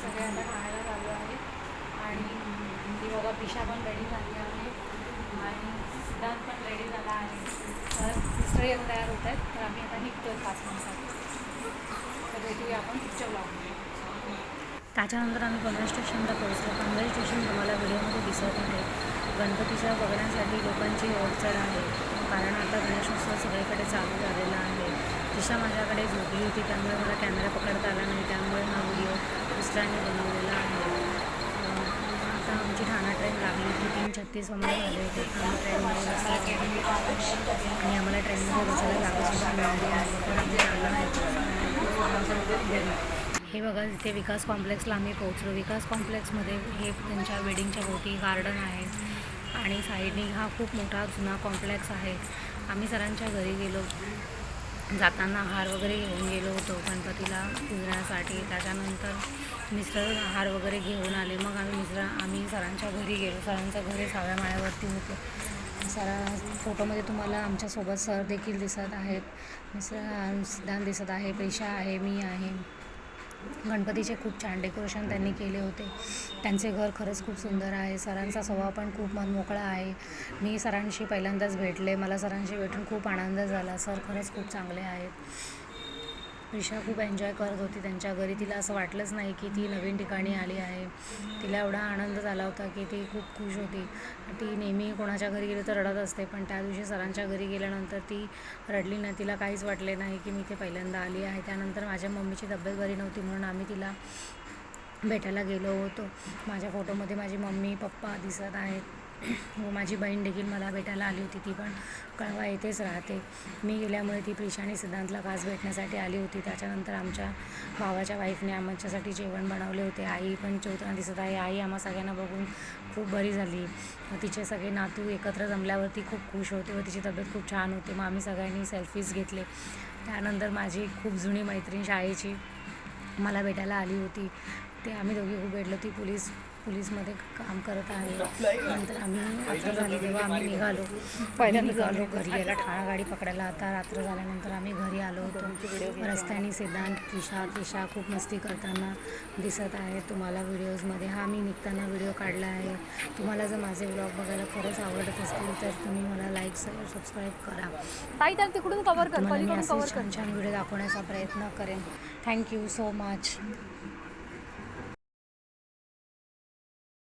सगळे आता खायला चालू आहे आणि ती बघा पिशा पण रेडी झाली आहे आणि सिद्धांत पण रेडी झाला आहे. तर मिस्टर येऊन तयार होत आहेत. तर आम्ही आता निघतो आहे 5 मिनिटात. तर भेटूया आपण पिक्चर लावून. त्याच्यानंतर आम्ही पनवेल स्टेशनला पोहोचलो. पनवेल स्टेशन तुम्हाला व्हिडिओमध्ये दिसत आहे. गणपतीच्या बघण्यासाठी लोकांची ओढचढ आहे, कारण आता गणेशोत्सव सगळीकडे चालू झालेला आहे. दिशा माझ्याकडे झोपली होती, त्यामुळे मला कॅमेरा पकडता आला नाही, त्यामुळे हा व्हिडिओ दुसऱ्याने बनवलेला आहे. आता आमची ठाणा ट्रेन लागली होती. 3:36 वगैरे झाले होते. आम्ही ट्रेनमध्ये बसलो आणि आम्हाला ट्रेनमध्ये बसायला जागासुद्धा मिळाली आहे. तर आम्ही चाललो आहे. हे बघा, इथे विकास कॉम्प्लेक्सला आम्ही पोहोचलो. विकास कॉम्प्लेक्समध्ये हे त्यांच्या वेडिंगच्या भोवती गार्डन आहे आणि साईडनी हा खूप मोठा जुना कॉम्प्लेक्स आहे. आम्ही सरांच्या घरी गेलो. जाताना हार वगैरे घेऊन गेलो होतो गणपतीला पुजण्यासाठी. त्याच्यानंतर मिस्टर हार वगैरे घेऊन आले. मग आम्ही सरांच्या घरी गेलो. सरांच्या घरी 6व्या माळ्यावरती होते. फोटोमध्ये तुम्हाला आमच्यासोबत सर देखील दिसत आहेत. मिस्टर सिद्धांत दिसत आहे, प्रिशा आहे, मी आहे. गणपतीचे खूप छान डेकोरेशन त्यांनी केले होते. त्यांचे घर खरंच खूप सुंदर आहे. सरांचा स्वभाव पण खूप मनमोकळा आहे. मी सरांशी पहिल्यांदाच भेटले. मला सरांशी भेटून खूप आनंद झाला. सर खरंच खूप चांगले आहेत. प्रिशा खूप एन्जॉय करत होती त्यांच्या घरी. तिला असं वाटलंच नाही की ती नवीन ठिकाणी आली आहे. तिला एवढा आनंद झाला होता की ती खूप खुश होती. ती नेहमी कोणाच्या घरी गेली तर रडत असते, पण त्या दिवशी सरांच्या घरी गेल्यानंतर ती रडली नाही. तिला काहीच वाटले नाही की मी इथे पहिल्यांदा आली आहे. त्यानंतर माझ्या मम्मीची तब्येत बरी नव्हती म्हणून आम्ही तिला भेटायला गेलो होतो. माझ्या फोटोमध्ये माझी मम्मी पप्पा दिसत आहेत व माझी बहीण देखील मला भेटायला आली होती. ती पण कळवा येथेच राहते. मी गेल्यामुळे ती प्रिशा आणि सिद्धांतला खास भेटण्यासाठी आली होती. त्याच्यानंतर आमच्या भावाच्या वाईफने आमच्यासाठी जेवण बनवले होते. आई पण जेवताना दिसत आहे. आई आम्हा सगळ्यांना बघून खूप बरी झाली. तिचे सगळे नातू एकत्र जमल्यावरती खूप खुश होते व तिची तब्येत खूप छान होती. मग आम्ही सगळ्यांनी सेल्फीज घेतले. त्यानंतर माझी खूप जुनी मैत्रीण शाळेची मला भेटायला आली होती. ते आम्ही दोघी खूप भेटलो. ती पोलीसमध्ये काम करत आहे. नंतर आम्ही रात्र झाली तेव्हा आम्ही निघालो घरी यायला. ठाणा गाडी पकडायला. आता रात्र झाल्यानंतर आम्ही घरी आलो होतो. रस्त्याने सिद्धांत, त्रिशा खूप मस्ती करताना दिसत आहे तुम्हाला व्हिडिओजमध्ये. हा मी निघताना व्हिडिओ काढला आहे. तुम्हाला जर माझे व्लॉग बघायला खरंच आवडत असतील तर तुम्ही मला लाईक सबस्क्राईब करा. तिकडून कव्हर कर, तुम्हाला मी असे छान छान व्हिडिओ दाखवण्याचा प्रयत्न करेन. Thank you so much.